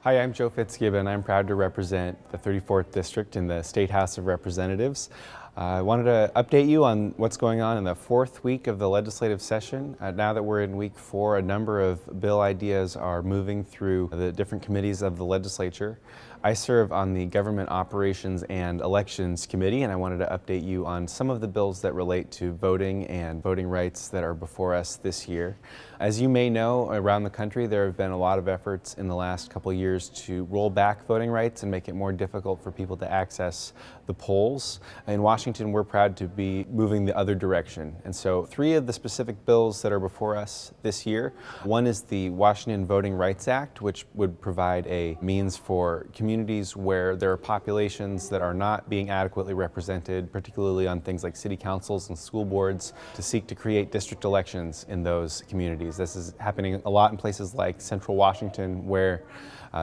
Hi, I'm Joe Fitzgibbon. I'm proud to represent the 34th District in the State House of Representatives. I wanted to update you on what's going on in the fourth week of the legislative session. Now that we're in week 4, a number of bill ideas are moving through the different committees of the legislature. I serve on the Government Operations and Elections Committee, and I wanted to update you on some of the bills that relate to voting and voting rights that are before us this year. As you may know, around the country there have been a lot of efforts in the last couple of years to roll back voting rights and make it more difficult for people to access the polls. In Washington, we're proud to be moving the other direction. And so 3 of the specific bills that are before us this year. One is the Washington Voting Rights Act, which would provide a means for communities where there are populations that are not being adequately represented, particularly on things like city councils and school boards, to seek to create district elections in those communities. This is happening a lot in places like Central Washington, where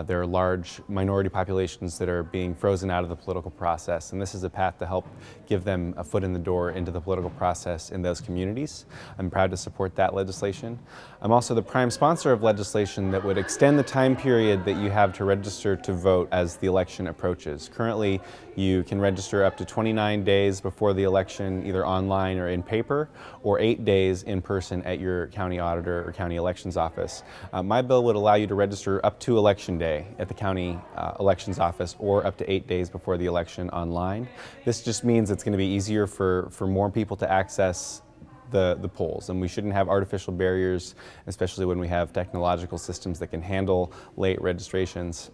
there are large minority populations that are being frozen out of the political process, and this is a path to help give them a foot in the door into the political process in those communities. I'm proud to support that legislation. I'm also the prime sponsor of legislation that would extend the time period that you have to register to vote as the election approaches. Currently, you can register up to 29 days before the election, either online or in paper, or 8 days in person at your county auditor or county elections office. My bill would allow you to register up to election day at the county elections office, or up to 8 days before the election online. This just means it's going to be easier for more people to access the polls, and we shouldn't have artificial barriers, especially when we have technological systems that can handle late registrations.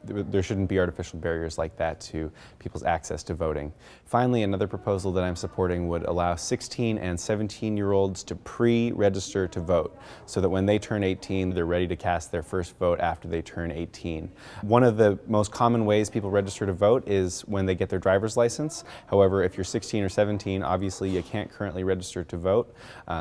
There shouldn't be artificial barriers like that to people's access to voting. Finally, another proposal that I'm supporting would allow 16 and 17-year-olds to pre-register to vote, so that when they turn 18, they're ready to cast their first vote after they turn 18. One of the most common ways people register to vote is when they get their driver's license. However, if you're 16 or 17, obviously you can't currently register to vote.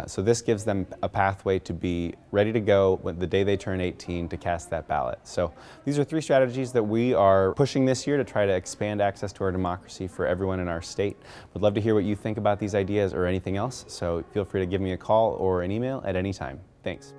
So this gives them a pathway to be ready to go the day they turn 18 to cast that ballot. So these are 3 strategies that we are pushing this year to try to expand access to our democracy for everyone in our state. Would love to hear what you think about these ideas or anything else, so feel free to give me a call or an email at any time. Thanks.